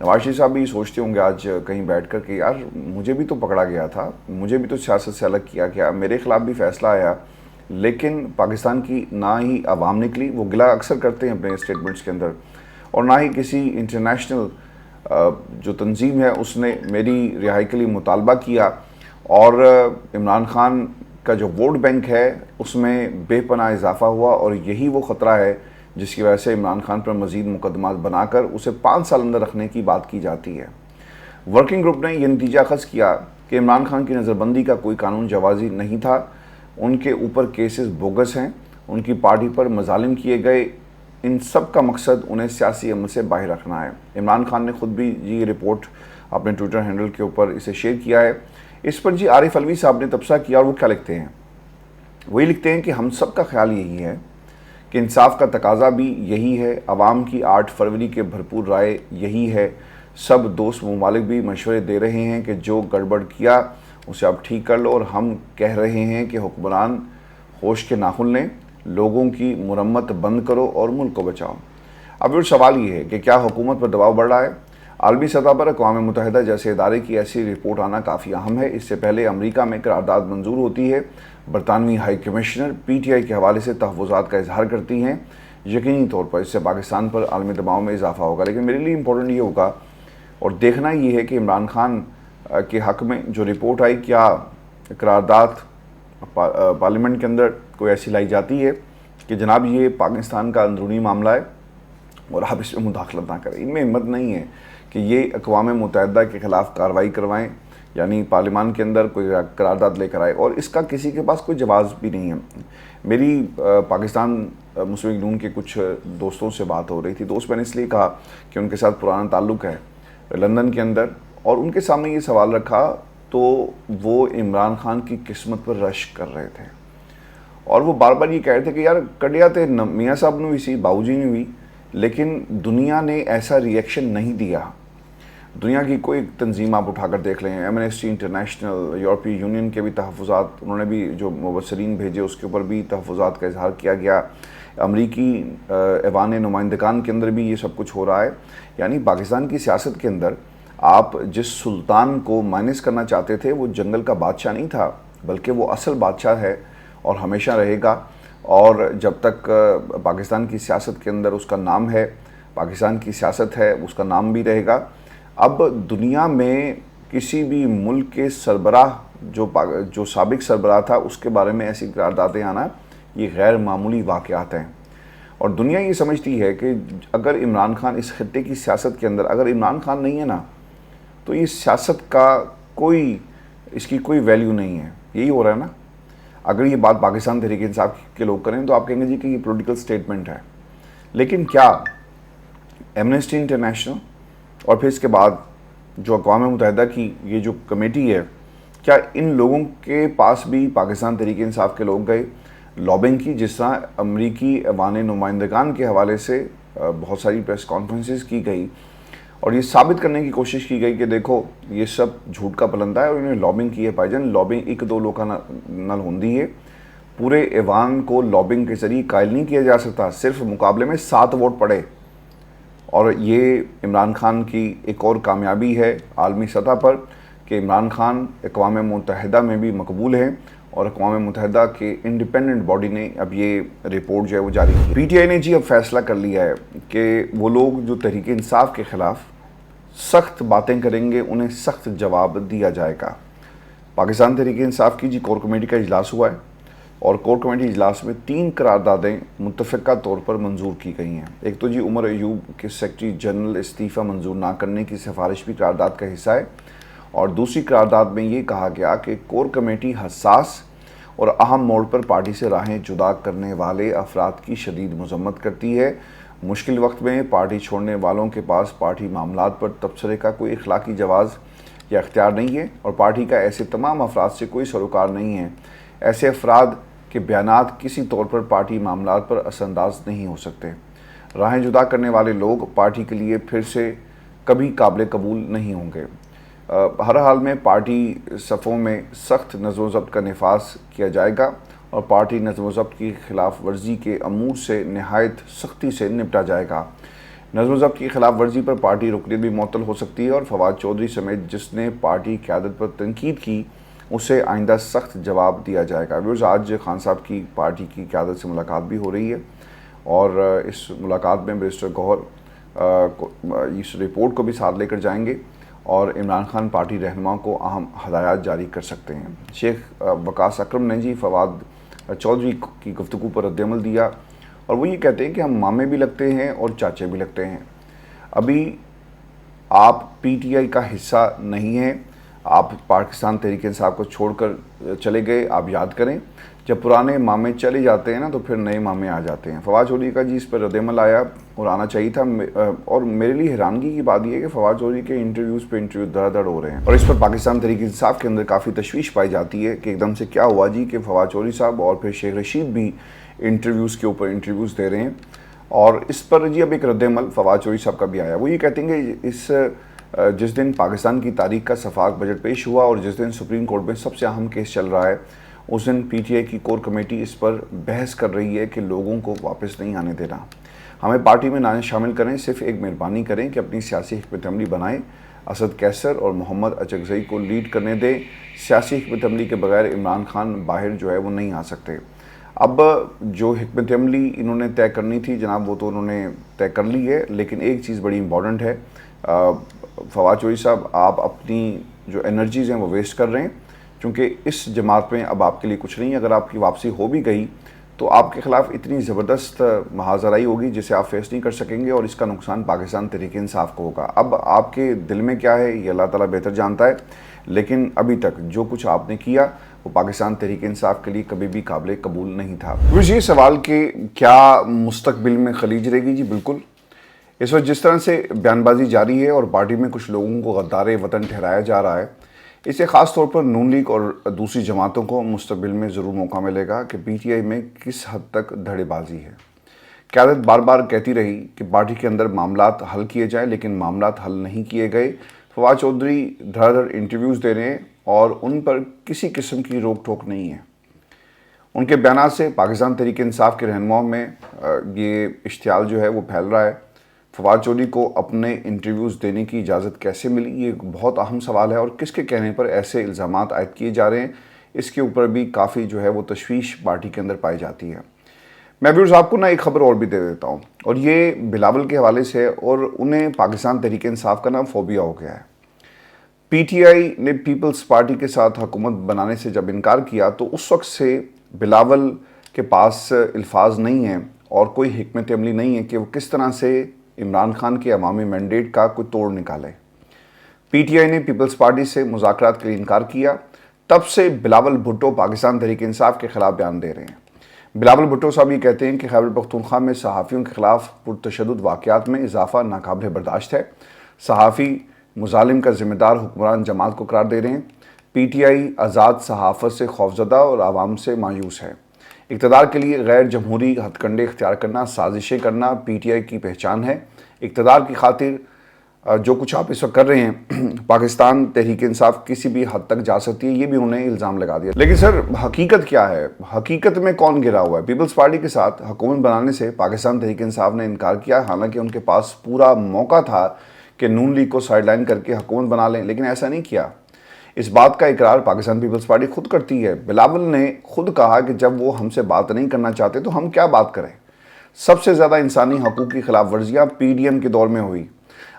نواز شریف صاحب بھی سوچتے ہوں گے آج کہیں بیٹھ کر کہ یار مجھے بھی تو پکڑا گیا تھا، مجھے بھی تو سیاست سے الگ کیا گیا، میرے خلاف بھی فیصلہ آیا، لیکن پاکستان کی نہ ہی عوام نکلی، وہ گلہ اکثر کرتے ہیں اپنے اسٹیٹمنٹس کے اندر، اور نہ ہی کسی انٹرنیشنل جو تنظیم ہے اس نے میری رہائی کے لیے مطالبہ کیا، اور عمران خان کا جو ووٹ بینک ہے اس میں بے پناہ اضافہ ہوا، اور یہی وہ خطرہ ہے جس کی وجہ سے عمران خان پر مزید مقدمات بنا کر اسے 5 سال اندر رکھنے کی بات کی جاتی ہے۔ ورکنگ گروپ نے یہ نتیجہ اخذ کیا کہ عمران خان کی نظر بندی کا کوئی قانون جوازی نہیں تھا، ان کے اوپر کیسز بوگس ہیں، ان کی پارٹی پر مظالم کیے گئے، ان سب کا مقصد انہیں سیاسی عمل سے باہر رکھنا ہے۔ عمران خان نے خود بھی یہ رپورٹ اپنے ٹویٹر ہینڈل کے اوپر اسے شیئر کیا ہے۔ اس پر عارف علوی صاحب نے تبصرہ کیا، اور وہ کیا لکھتے ہیں؟ وہی لکھتے ہیں کہ ہم سب کا خیال یہی ہے کہ انصاف کا تقاضا بھی یہی ہے، عوام کی 8 فروری کے بھرپور رائے یہی ہے، سب دوست ممالک بھی مشورے دے رہے ہیں کہ جو گڑبڑ کیا اسے اب ٹھیک کر لو، اور ہم کہہ رہے ہیں کہ حکمران ہوش کے ناخن لیں، لوگوں کی مرمت بند کرو اور ملک کو بچاؤ۔ اب یہ سوال یہ ہے کہ کیا حکومت پر دباؤ بڑھ رہا ہے؟ عالمی سطح پر اقوام متحدہ جیسے ادارے کی ایسی رپورٹ آنا کافی اہم ہے۔ اس سے پہلے امریکہ میں قرارداد منظور ہوتی ہے، برطانوی high commissioner P T I کے حوالے سے تحفظات کا اظہار کرتی ہیں، یقینی طور پر اس سے پاکستان پر عالمی دباؤ میں اضافہ ہوگا۔ لیکن میرے لیے امپورٹنٹ یہ ہوگا اور دیکھنا یہ ہے کہ عمران خان کے حق میں جو رپورٹ آئی، کیا قرارداد پارلیمنٹ کے اندر کوئی ایسی لائی جاتی ہے کہ جناب یہ پاکستان کا اندرونی معاملہ ہے اور آپ اس میں مداخلت نہ کریں۔ ان میں ہمت نہیں ہے کہ یہ اقوام متحدہ کے خلاف کارروائی کروائیں، یعنی پارلیمان کے اندر کوئی قرارداد لے کر آئے، اور اس کا کسی کے پاس کوئی جواز بھی نہیں ہے۔ میری پاکستان مسلم لیگ نون کے کچھ دوستوں سے بات ہو رہی تھی، دوست میں نے اس لیے کہا کہ ان کے ساتھ پرانا تعلق ہے لندن کے اندر، اور ان کے سامنے یہ سوال رکھا تو وہ عمران خان کی قسمت پر رشک کر رہے تھے، اور وہ بار بار یہ کہہ رہے تھے کہ یار کڈیا تے میاں صاحب نے بھی سی، باؤ جی نے بھی، لیکن دنیا نے ایسا ری ایکشن نہیں دیا۔ دنیا کی کوئی تنظیم آپ اٹھا کر دیکھ لیں، ایمنسٹی انٹرنیشنل، یورپی یونین کے بھی تحفظات انہوں نے بھی جو مبصرین بھیجے اس کے اوپر بھی تحفظات کا اظہار کیا گیا، امریکی ایوان نمائندگان کے اندر بھی یہ سب کچھ ہو رہا ہے۔ یعنی پاکستان کی سیاست کے اندر آپ جس سلطان کو مائنس کرنا چاہتے تھے وہ جنگل کا بادشاہ نہیں تھا، بلکہ وہ اصل بادشاہ ہے اور ہمیشہ رہے گا، اور جب تک پاکستان کی سیاست کے اندر اس کا نام ہے، پاکستان کی سیاست ہے، اس کا نام بھی رہے گا۔ اب دنیا میں کسی بھی ملک کے سربراہ جو سابق سربراہ تھا اس کے بارے میں ایسی قراردادیں آنا یہ غیر معمولی واقعات ہیں، اور دنیا یہ سمجھتی ہے کہ اگر عمران خان اس خطے کی سیاست کے اندر اگر عمران خان نہیں ہے نا تو یہ سیاست کا اس کی کوئی ویلیو نہیں ہے۔ یہی ہو رہا ہے نا۔ اگر یہ بات پاکستان تحریک انصاف کے لوگ کریں تو آپ کہیں گے جی کہ یہ پولیٹیکل سٹیٹمنٹ ہے، لیکن کیا ایمنسٹی انٹرنیشنل اور پھر اس کے بعد جو اقوام متحدہ کی یہ جو کمیٹی ہے، کیا ان لوگوں کے پاس بھی پاکستان تحریک انصاف کے لوگ گئے لابنگ کی، جس طرح امریکی ایوان نمائندگان کے حوالے سے بہت ساری پریس کانفرنسز کی گئی اور یہ ثابت کرنے کی کوشش کی گئی کہ دیکھو یہ سب جھوٹ کا پلندہ ہے، اور انہیں لابنگ کی ہے۔ بھائی جان، لابنگ ایک دو لوگ کا نل ہوندی ہے، پورے ایوان کو لابنگ کے ذریعے قائل نہیں کیا جا سکتا، صرف مقابلے میں 7 ووٹ پڑے، اور یہ عمران خان کی ایک اور کامیابی ہے عالمی سطح پر کہ عمران خان اقوام متحدہ میں بھی مقبول ہیں، اور اقوام متحدہ کے انڈیپینڈنٹ باڈی نے اب یہ رپورٹ جو ہے وہ جاری کی۔ پی ٹی آئی نے اب فیصلہ کر لیا ہے کہ وہ لوگ جو تحریک انصاف کے خلاف سخت باتیں کریں گے انہیں سخت جواب دیا جائے گا۔ پاکستان تحریک انصاف کی کور کمیٹی کا اجلاس ہوا ہے، اور کور کمیٹی اجلاس میں 3 قراردادیں متفقہ طور پر منظور کی گئی ہیں۔ ایک تو عمر ایوب کے سیکرٹری جنرل استعفیٰ منظور نہ کرنے کی سفارش بھی قرارداد کا حصہ ہے، اور دوسری قرارداد میں یہ کہا گیا کہ کور کمیٹی حساس اور اہم موڑ پر پارٹی سے راہیں جدا کرنے والے افراد کی شدید مذمت کرتی ہے۔ مشکل وقت میں پارٹی چھوڑنے والوں کے پاس پارٹی معاملات پر تبصرے کا کوئی اخلاقی جواز یا اختیار نہیں ہے، اور پارٹی کا ایسے تمام افراد سے کوئی سروکار نہیں ہے۔ ایسے افراد کے بیانات کسی طور پر پارٹی معاملات پر اثر انداز نہیں ہو سکتے۔ راہیں جدا کرنے والے لوگ پارٹی کے لیے پھر سے کبھی قابل قبول نہیں ہوں گے۔ ہر حال میں پارٹی صفوں میں سخت نظم و ضبط کا نفاذ کیا جائے گا، اور پارٹی نظم و ضبط کی خلاف ورزی کے امور سے نہایت سختی سے نپٹا جائے گا۔ نظم و ضبط کی خلاف ورزی پر پارٹی رکنیت بھی معطل ہو سکتی ہے اور فواد چودھری سمیت جس نے پارٹی قیادت پر تنقید کی اسے آئندہ سخت جواب دیا جائے گا۔ ویورز، آج خان صاحب کی پارٹی کی قیادت سے ملاقات بھی ہو رہی ہے اور اس ملاقات میں بیرسٹر گوہر اس رپورٹ کو بھی ساتھ لے کر جائیں گے اور عمران خان پارٹی رہنماؤں کو اہم ہدایات جاری کر سکتے ہیں۔ شیخ وقاص اکرم نے جی فواد چودھری کی گفتگو پر رد عمل دیا اور وہ یہ کہتے ہیں کہ ہم مامے بھی لگتے ہیں اور چاچے بھی لگتے ہیں۔ ابھی آپ پی ٹی آئی کا حصہ نہیں ہیں، آپ پاکستان تحریک انصاف کو چھوڑ کر چلے گئے۔ آپ یاد کریں جب پرانے مامے چلے جاتے ہیں نا تو پھر نئے مامے آ جاتے ہیں۔ فواد چودھری کا جی اس پر رد عمل آیا اور آنا چاہیے تھا، اور میرے لیے حیرانگی کی بات یہ ہے کہ فواد چودھری کے انٹرویوز پہ انٹرویو دھڑا دھڑ ہو رہے ہیں اور اس پر پاکستان تحریک انصاف کے اندر کافی تشویش پائی جاتی ہے کہ ایک دم سے کیا ہوا جی کہ فواد چودھری صاحب اور پھر شیخ رشید بھی انٹرویوز کے اوپر انٹرویوز دے رہے ہیں۔ اور اس پر جی اب ایک رد عمل فواد چودھری صاحب کا بھی آیا۔ وہ یہ کہتے ہیں کہ جس دن پاکستان کی تاریخ کا صفاق بجٹ پیش ہوا اور جس دن سپریم کورٹ میں سب سے اہم کیس چل رہا ہے اس دن پی ٹی آئی کی کور کمیٹی اس پر بحث کر رہی ہے کہ لوگوں کو واپس نہیں آنے دینا، ہمیں پارٹی میں نہ شامل کریں، صرف ایک مہربانی کریں کہ اپنی سیاسی حکمت عملی بنائیں، اسد کیسر اور محمد اچکزئی کو لیڈ کرنے دیں، سیاسی حکمت عملی کے بغیر عمران خان باہر جو ہے وہ نہیں آ سکتے۔ اب جو حکمت عملی انہوں نے طے کرنی تھی جناب وہ تو انہوں نے طے کر لی ہے، لیکن ایک چیز بڑی امپورٹنٹ ہے، فواد چودھری صاحب آپ اپنی جو انرجیز ہیں وہ ویسٹ کر رہے ہیں، چونکہ اس جماعت میں اب آپ کے لیے کچھ نہیں ہے۔ اگر آپ کی واپسی ہو بھی گئی تو آپ کے خلاف اتنی زبردست محاذرائی ہوگی جسے آپ فیس نہیں کر سکیں گے اور اس کا نقصان پاکستان تحریک انصاف کو ہوگا۔ اب آپ کے دل میں کیا ہے یہ اللہ تعالیٰ بہتر جانتا ہے، لیکن ابھی تک جو کچھ آپ نے کیا وہ پاکستان تحریک انصاف کے لیے کبھی بھی قابل قبول نہیں تھا۔ یہ سوال کہ کیا مستقبل میں خلیج رہے گی، جی بالکل۔ اس وقت جس طرح سے بیان بازی جاری ہے اور پارٹی میں کچھ لوگوں کو غدار وطن ٹھہرایا جا رہا ہے، اس سے خاص طور پر نون لیگ اور دوسری جماعتوں کو مستقبل میں ضرور موقع ملے گا کہ پی ٹی آئی میں کس حد تک دھڑے بازی ہے۔ قیادت بار بار کہتی رہی کہ پارٹی کے اندر معاملات حل کیے جائیں، لیکن معاملات حل نہیں کیے گئے۔ فواد چودھری دھڑ دھڑ انٹرویوز دے رہے ہیں اور ان پر کسی قسم کی روک ٹوک نہیں ہے۔ ان کے بیانات سے پاکستان تحریک انصاف کے رہنماؤں میں یہ اشتعال جو ہے وہ پھیل رہا ہے۔ فواد چودھری کو اپنے انٹرویوز دینے کی اجازت کیسے ملی، یہ ایک بہت اہم سوال ہے، اور کس کے کہنے پر ایسے الزامات عائد کیے جا رہے ہیں اس کے اوپر بھی کافی جو ہے وہ تشویش پارٹی کے اندر پائی جاتی ہے۔ میں ویورز آپ کو ایک خبر اور بھی دے دیتا ہوں، اور یہ بلاول کے حوالے سے، اور انہیں پاکستان تحریک انصاف کا فوبیا ہو گیا ہے۔ پی ٹی آئی نے پیپلز پارٹی کے ساتھ حکومت بنانے سے جب انکار کیا تو اس وقت سے بلاول کے پاس الفاظ نہیں ہیں اور کوئی حکمت عملی نہیں ہے کہ وہ کس طرح سے عمران خان کے عوامی مینڈیٹ کا کوئی توڑ نکالے۔ پی ٹی آئی نے پیپلز پارٹی سے مذاکرات کے لیے انکار کیا، تب سے بلاول بھٹو پاکستان تحریک انصاف کے خلاف بیان دے رہے ہیں۔ بلاول بھٹو صاحب یہ کہتے ہیں کہ خیبر پختونخوا میں صحافیوں کے خلاف پرتشدد واقعات میں اضافہ ناقابل برداشت ہے، صحافی مظالم کا ذمہ دار حکمران جماعت کو قرار دے رہے ہیں۔ پی ٹی آئی آزاد صحافت سے خوفزدہ اور عوام سے مایوس ہے۔ اقتدار کے لیے غیر جمہوری ہتھ کنڈے اختیار کرنا، سازشیں کرنا پی ٹی آئی کی پہچان ہے۔ اقتدار کی خاطر جو کچھ آپ اس وقت کر رہے ہیں، پاکستان تحریک انصاف کسی بھی حد تک جا سکتی ہے، یہ بھی انہیں الزام لگا دیا۔ لیکن سر حقیقت کیا ہے؟ حقیقت میں کون گرا ہوا ہے؟ پیپلز پارٹی کے ساتھ حکومت بنانے سے پاکستان تحریک انصاف نے انکار کیا، حالانکہ ان کے پاس پورا موقع تھا کہ نون لیگ کو سائیڈ لائن کر کے حکومت بنا لیں، لیکن ایسا نہیں کیا۔ اس بات کا اقرار پاکستان پیپلز پارٹی خود کرتی ہے۔ بلاول نے خود کہا کہ جب وہ ہم سے بات نہیں کرنا چاہتے تو ہم کیا بات کریں۔ سب سے زیادہ انسانی حقوق کی خلاف ورزیاں پی ڈی ایم کے دور میں ہوئی،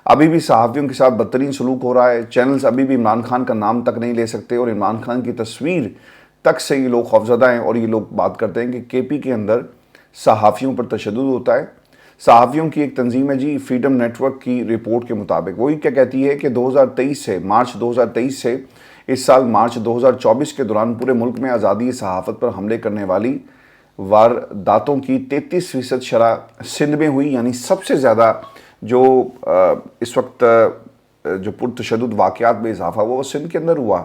ابھی بھی صحافیوں کے ساتھ بدترین سلوک ہو رہا ہے، چینلز ابھی بھی عمران خان کا نام تک نہیں لے سکتے اور عمران خان کی تصویر تک سے یہ لوگ خوفزدہ ہیں، اور یہ لوگ بات کرتے ہیں کہ کے پی کے اندر صحافیوں پر تشدد ہوتا ہے۔ صحافیوں کی ایک تنظیم ہے جی فریڈم نیٹ ورک کی رپورٹ کے مطابق، وہی کیا کہتی ہے کہ 2023 سے مارچ 2023 سے اس سال مارچ 2024 کے دوران پورے ملک میں آزادی صحافت پر حملے کرنے والی وارداتوں کی 33% شرح سندھ میں ہوئی، یعنی سب سے زیادہ جو اس وقت جو پرتشدد واقعات میں اضافہ ہوا وہ سندھ کے اندر ہوا،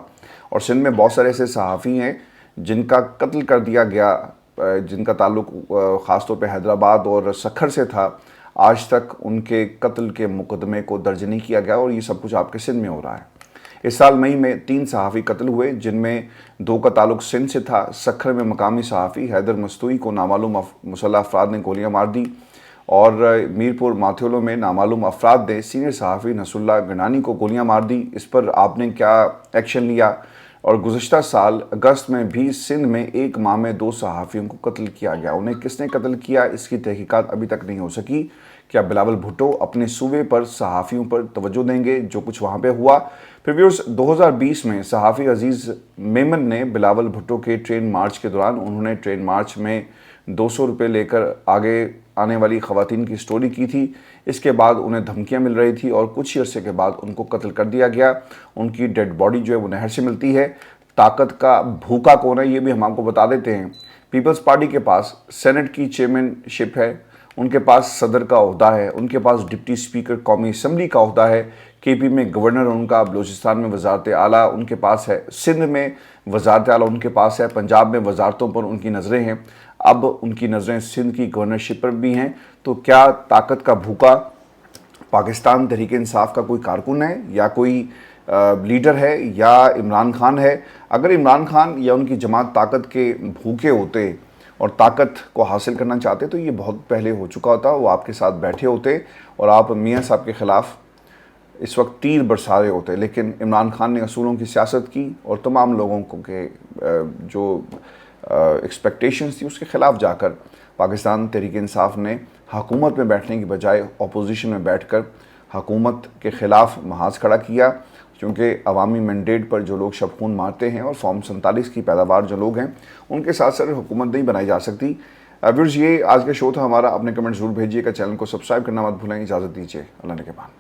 اور سندھ میں بہت سارے ایسے صحافی ہیں جن کا قتل کر دیا گیا، جن کا تعلق خاص طور پہ حیدرآباد اور سکھر سے تھا، آج تک ان کے قتل کے مقدمے کو درج نہیں کیا گیا، اور یہ سب کچھ آپ کے سندھ میں ہو رہا ہے۔ اس سال مئی میں 3 صحافی قتل ہوئے، جن میں 2 کا تعلق سندھ سے تھا۔ سکھر میں مقامی صحافی حیدر مستوی کو نامعلوم مسلح افراد نے گولیاں مار دی، اور میرپور ماتھیولو میں نامعلوم افراد نے سینئر صحافی نصراللہ گنانی کو گولیاں مار دی. اس پر آپ نے کیا ایکشن لیا؟ اور گزشتہ سال اگست میں بھی سندھ میں ایک ماہ میں 2 صحافیوں کو قتل کیا گیا. انہیں کس نے قتل کیا، اس کی تحقیقات ابھی تک نہیں ہو سکی. کیا بلاول بھٹو اپنے صوبے پر صحافیوں پر توجہ دیں گے جو کچھ وہاں پہ ہوا؟ پھر ویورز 2020 میں صحافی عزیز میمن نے بلاول بھٹو کے ٹرین مارچ کے دوران انہوں نے ٹرین مارچ میں 200 روپے لے کر آگے آنے والی خواتین کی سٹوری کی تھی. اس کے بعد انہیں دھمکیاں مل رہی تھی اور کچھ ہی عرصے کے بعد ان کو قتل کر دیا گیا. ان کی ڈیڈ باڈی جو ہے وہ نہر سے ملتی ہے. طاقت کا بھوکا کون ہے یہ بھی ہم آپ کو بتا دیتے ہیں. پیپلز پارٹی کے پاس سینٹ کی چیئرمین شپ ہے، ان کے پاس صدر کا عہدہ ہے، ان کے پاس ڈپٹی اسپیکر قومی اسمبلی کا عہدہ ہے، کے پی میں گورنر ان کا، بلوچستان میں وزارت اعلیٰ ان کے پاس ہے، سندھ میں وزارت اعلیٰ ان کے پاس ہے، پنجاب میں وزارتوں پر ان کی نظریں ہیں. اب ان کی نظریں سندھ کی گورنرشپ پر بھی ہیں. تو کیا طاقت کا بھوکا پاکستان تحریک انصاف کا کوئی کارکن ہے یا کوئی لیڈر ہے یا عمران خان ہے؟ اگر عمران خان یا ان کی جماعت طاقت کے بھوکے ہوتے اور طاقت کو حاصل کرنا چاہتے تو یہ بہت پہلے ہو چکا ہوتا. وہ آپ کے ساتھ بیٹھے ہوتے اور آپ میاں صاحب کے خلاف اس وقت تیر برسا رہے ہوتے. لیکن عمران خان نے اصولوں کی سیاست کی اور تمام لوگوں کو کے جو ایکسپیکٹیشنز تھی اس کے خلاف جا کر پاکستان تحریک انصاف نے حکومت میں بیٹھنے کی بجائے اپوزیشن میں بیٹھ کر حکومت کے خلاف محاذ کھڑا کیا. کیونکہ عوامی مینڈیٹ پر جو لوگ شب خون مارتے ہیں اور فارم 47 کی پیداوار جو لوگ ہیں ان کے ساتھ ساتھ حکومت نہیں بنائی جا سکتی. ویورز یہ آج کا شو تھا ہمارا. اپنے کمنٹ ضرور بھیجیے گا. چینل کو سبسکرائب کرنا مت بھولیں. اجازت دیجیے. اللہ نے کے بعد.